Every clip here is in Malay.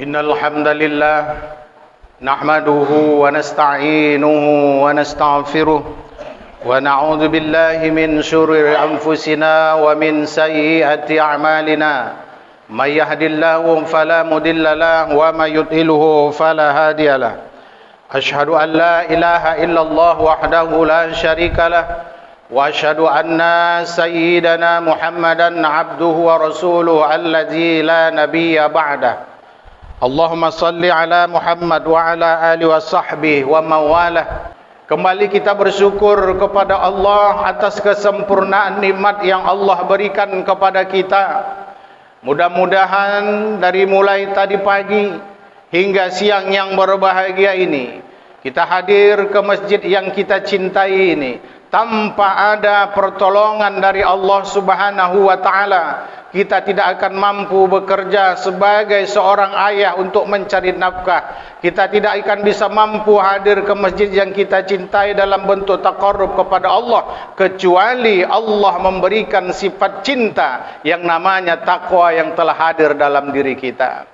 إن الحمد لله نحمده ونستعينه ونستغفره ونعوذ بالله من شرور أنفسنا ومن سيئات أعمالنا من يهد الله فلا مضل له ومن يضلل فلا هادي له أشهد أن لا إله إلا الله وحده لا شريك له وأشهد أن سيدنا محمدا عبده ورسوله الذي لا نبي بعده اللهم صل على Muhammad wa ala alihi wa sahbihi wa mawalah. Kembali kita bersyukur kepada Allah atas kesempurnaan nikmat yang Allah berikan kepada kita. Mudah-mudahan dari mulai tadi pagi hingga siang yang berbahagia ini, kita hadir ke masjid yang kita cintai ini tanpa ada pertolongan dari Allah Subhanahu wa taala. Kita tidak akan mampu bekerja sebagai seorang ayah untuk mencari nafkah. Kita tidak akan bisa mampu hadir ke masjid yang kita cintai dalam bentuk taqarrub kepada Allah, kecuali Allah memberikan sifat cinta yang namanya takwa yang telah hadir dalam diri kita.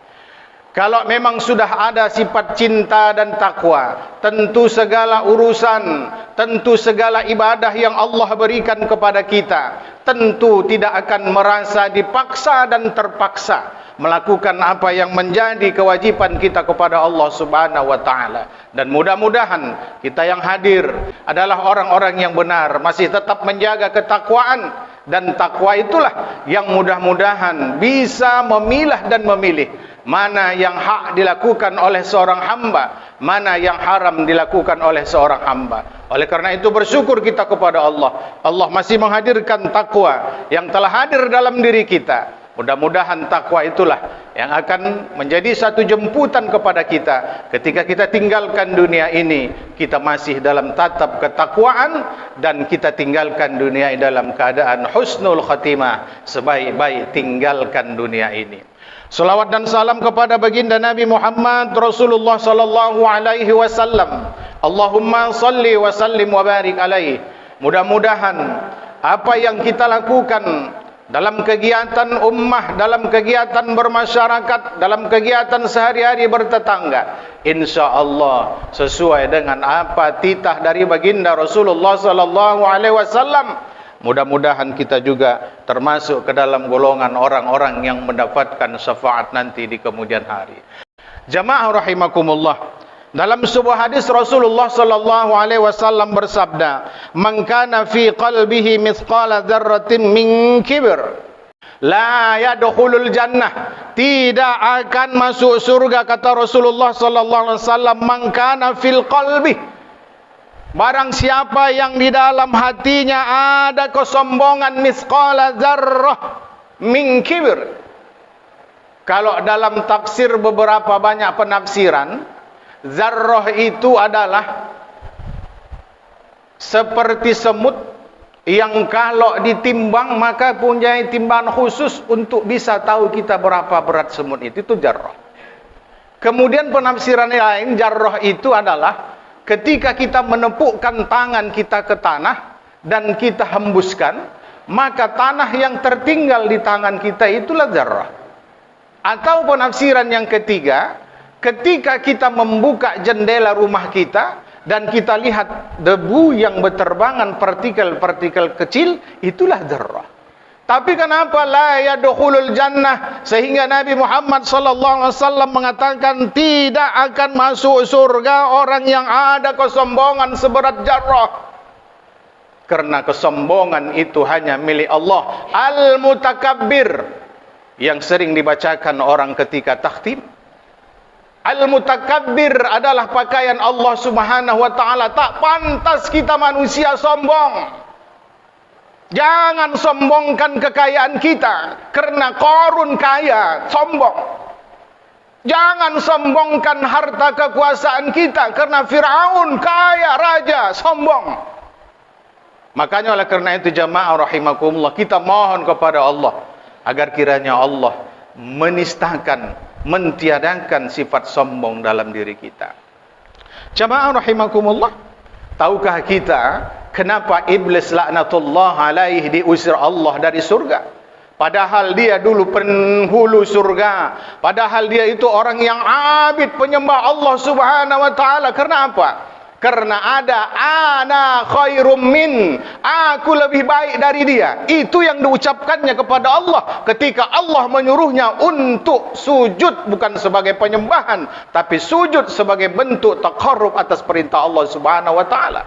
Kalau memang sudah ada sifat cinta dan takwa, tentu segala urusan, tentu segala ibadah yang Allah berikan kepada kita, tentu tidak akan merasa dipaksa dan terpaksa melakukan apa yang menjadi kewajiban kita kepada Allah Subhanahu wa taala. Dan mudah-mudahan kita yang hadir adalah orang-orang yang benar, masih tetap menjaga ketakwaan, dan takwa itulah yang mudah-mudahan bisa memilah dan memilih mana yang hak dilakukan oleh seorang hamba, mana yang haram dilakukan oleh seorang hamba. Oleh karena itu bersyukur kita kepada Allah. Allah masih menghadirkan takwa yang telah hadir dalam diri kita. Mudah-mudahan takwa itulah yang akan menjadi satu jemputan kepada kita ketika kita tinggalkan dunia ini, kita masih dalam tatap ketakwaan, dan kita tinggalkan dunia ini dalam keadaan husnul khatimah, sebaik-baik tinggalkan dunia ini. Salawat dan salam kepada baginda Nabi Muhammad Rasulullah sallallahu alaihi wasallam. Allahumma salli wa sallim wa barik alaihi. Mudah-mudahan apa yang kita lakukan dalam kegiatan ummah, dalam kegiatan bermasyarakat, dalam kegiatan sehari-hari bertetangga, insyaallah sesuai dengan apa titah dari baginda Rasulullah sallallahu alaihi wasallam. Mudah-mudahan kita juga termasuk ke dalam golongan orang-orang yang mendapatkan syafaat nanti di kemudian hari. Jamaah rahimakumullah, dalam sebuah hadis Rasulullah sallallahu alaihi wasallam bersabda, "Man kana fi qalbihi mithqala dzarratin min kibr, la yadkhulul jannah." Tidak akan masuk surga, kata Rasulullah sallallahu alaihi wasallam, "Man kana fil qalbi." Barang siapa yang di dalam hatinya ada kesombongan mithqala dzarrah min kibr. Kalau dalam tafsir beberapa banyak penafsiran, zarrah itu adalah seperti semut yang kalau ditimbang maka punya timbangan khusus untuk bisa tahu kita berapa berat semut itu zarrah. Kemudian penafsiran lain, zarrah itu adalah ketika kita menepukkan tangan kita ke tanah dan kita hembuskan, maka tanah yang tertinggal di tangan kita itulah zarrah. Atau penafsiran yang ketiga, ketika kita membuka jendela rumah kita dan kita lihat debu yang berterbangan, partikel-partikel kecil, itulah zarrah. Tapi kenapa la yadkhulul jannah, sehingga Nabi Muhammad sallallahu alaihi wasallam mengatakan tidak akan masuk surga orang yang ada kesombongan seberat zarrah? Karena kesombongan itu hanya milik Allah Al-Mutakabbir, yang sering dibacakan orang ketika takhtim. Al-Mutakabbir adalah pakaian Allah Subhanahu wa taala. Tak pantas kita manusia sombong. Jangan sombongkan kekayaan kita, karena Qarun kaya, sombong. Jangan sombongkan harta kekuasaan kita, karena Fir'aun kaya, raja, sombong. Makanya oleh karena itu jamaah rahimakumullah, kita mohon kepada Allah agar kiranya Allah menistakan, mentiadakan sifat sombong dalam diri kita. Jamaah rahimakumullah, tahukah kita kenapa iblis laknatullah alaihi diusir Allah dari surga? Padahal dia dulu penghulu surga. Padahal dia itu orang yang abid penyembah Allah Subhanahu wa taala. Karena apa? Karena ada ana khairum min, aku lebih baik dari dia. Itu yang diucapkannya kepada Allah ketika Allah menyuruhnya untuk sujud, bukan sebagai penyembahan, tapi sujud sebagai bentuk taqarrub atas perintah Allah Subhanahu wa taala.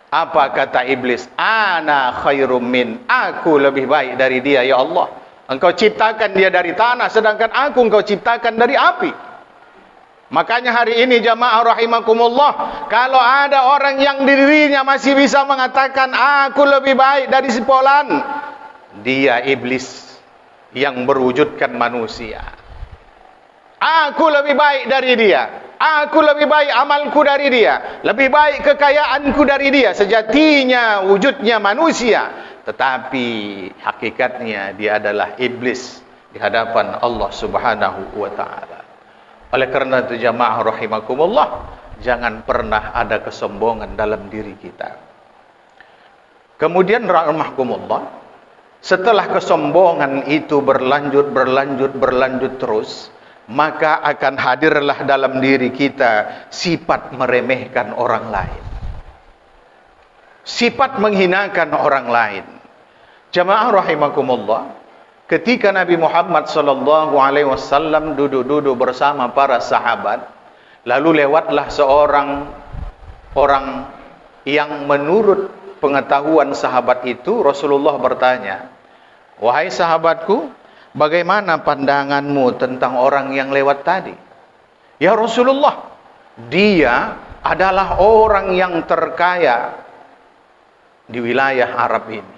Apa kata iblis? Ana khairum min, aku lebih baik dari dia ya Allah. Engkau ciptakan dia dari tanah, sedangkan aku engkau ciptakan dari api. Makanya hari ini jamaah rahimakumullah, kalau ada orang yang dirinya masih bisa mengatakan aku lebih baik dari si fulan, dia iblis yang berwujudkan manusia. Aku lebih baik dari dia, aku lebih baik amalku dari dia, lebih baik kekayaanku dari dia. Sejatinya wujudnya manusia, tetapi hakikatnya dia adalah iblis di hadapan Allah Subhanahu wa taala. Oleh karena itu jamaah rahimakumullah, jangan pernah ada kesombongan dalam diri kita. Kemudian rahimakumullah, setelah kesombongan itu berlanjut terus, maka akan hadirlah dalam diri kita sifat meremehkan orang lain, sifat menghinakan orang lain. Jamaah rahimakumullah, ketika Nabi Muhammad SAW duduk-duduk bersama para sahabat, lalu lewatlah seorang orang yang menurut pengetahuan sahabat itu, Rasulullah bertanya, wahai sahabatku, bagaimana pandanganmu tentang orang yang lewat tadi? Ya Rasulullah, dia adalah orang yang terkaya di wilayah Arab ini.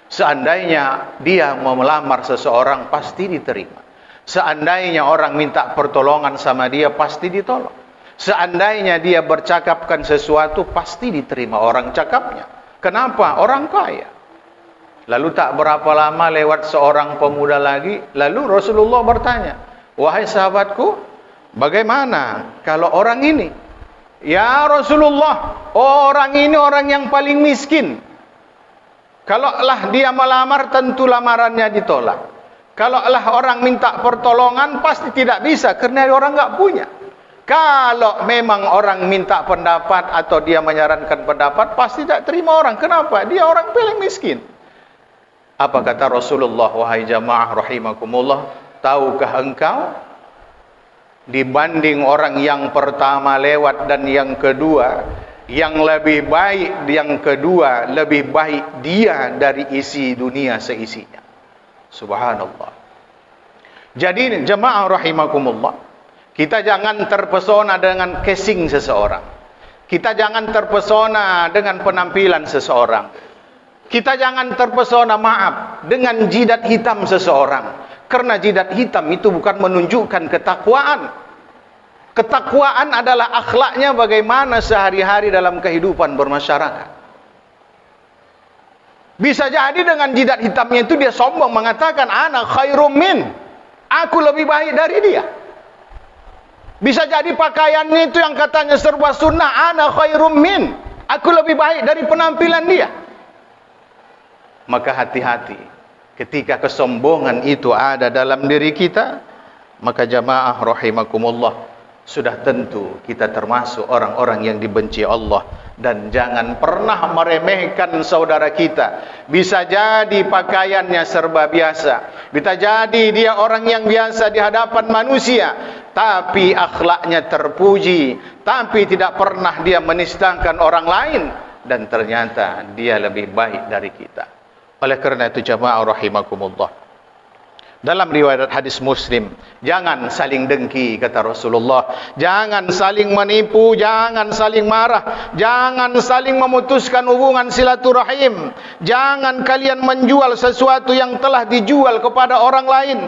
Seandainya dia mau melamar seseorang, pasti diterima. Seandainya orang minta pertolongan sama dia, pasti ditolong. Seandainya dia bercakapkan sesuatu, pasti diterima orang cakapnya. Kenapa? Orang kaya. Lalu tak berapa lama lewat seorang pemuda lagi, lalu Rasulullah bertanya, wahai sahabatku, bagaimana kalau orang ini? Ya Rasulullah, orang ini orang yang paling miskin. Kalaulah dia melamar, tentu lamarannya ditolak. Kalaulah orang minta pertolongan, pasti tidak bisa, karena orang enggak punya. Kalau memang orang minta pendapat atau dia menyarankan pendapat, pasti tak terima orang. Kenapa? Dia orang paling miskin. Apa kata Rasulullah? Wahai jamaah rahimakumullah, tahukah engkau, dibanding orang yang pertama lewat dan yang kedua, yang lebih baik, yang kedua lebih baik dia dari isi dunia seisinya. Subhanallah. Jadi jemaah rahimakumullah, kita jangan terpesona dengan casing seseorang. Kita jangan terpesona dengan penampilan seseorang. Kita jangan terpesona, dengan jidat hitam seseorang. Karena jidat hitam itu bukan menunjukkan ketakwaan. Ketakwaan adalah akhlaknya bagaimana sehari-hari dalam kehidupan bermasyarakat. Bisa jadi dengan jidat hitamnya itu dia sombong, mengatakan ana khairum min, aku lebih baik dari dia. Bisa jadi pakaiannya itu yang katanya serba sunnah, ana khairum min, aku lebih baik dari penampilan dia. Maka hati-hati ketika kesombongan itu ada dalam diri kita, maka jamaah rahimakumullah, sudah tentu kita termasuk orang-orang yang dibenci Allah. Dan jangan pernah meremehkan saudara kita. Bisa jadi pakaiannya serba biasa, bisa jadi dia orang yang biasa di hadapan manusia, tapi akhlaknya terpuji, tapi tidak pernah dia menistakan orang lain, dan ternyata dia lebih baik dari kita. Oleh karena itu jamaah rahimakumullah, dalam riwayat hadis Muslim, jangan saling dengki, kata Rasulullah. Jangan saling menipu, jangan saling marah, jangan saling memutuskan hubungan silaturahim. Jangan kalian menjual sesuatu yang telah dijual kepada orang lain.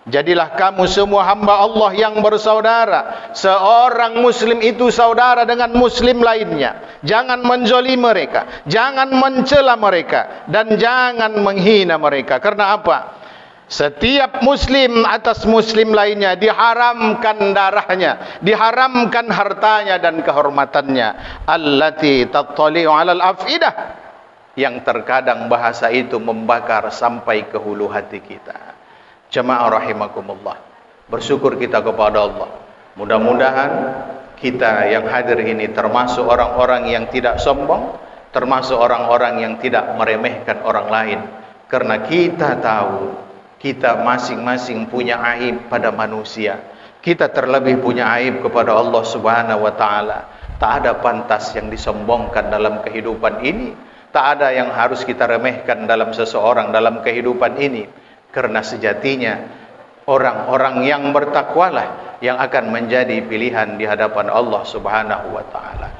Jadilah kamu semua hamba Allah yang bersaudara. Seorang muslim itu saudara dengan muslim lainnya. Jangan menzalimi mereka, jangan mencela mereka, dan jangan menghina mereka. Karena apa? Setiap muslim atas muslim lainnya diharamkan darahnya, diharamkan hartanya dan kehormatannya. Allati tattali'u 'alal afidah, yang terkadang bahasa itu membakar sampai ke hulu hati kita. Jemaah rahimakumullah, bersyukur kita kepada Allah. Mudah-mudahan kita yang hadir ini termasuk orang-orang yang tidak sombong, termasuk orang-orang yang tidak meremehkan orang lain. Karena kita tahu kita masing-masing punya aib pada manusia. Kita terlebih punya aib kepada Allah Subhanahu wa taala. Tak ada pantas yang disombongkan dalam kehidupan ini. Tak ada yang harus kita remehkan dalam seseorang dalam kehidupan ini. Karena sejatinya orang-orang yang bertakwalah yang akan menjadi pilihan di hadapan Allah Subhanahu wa taala.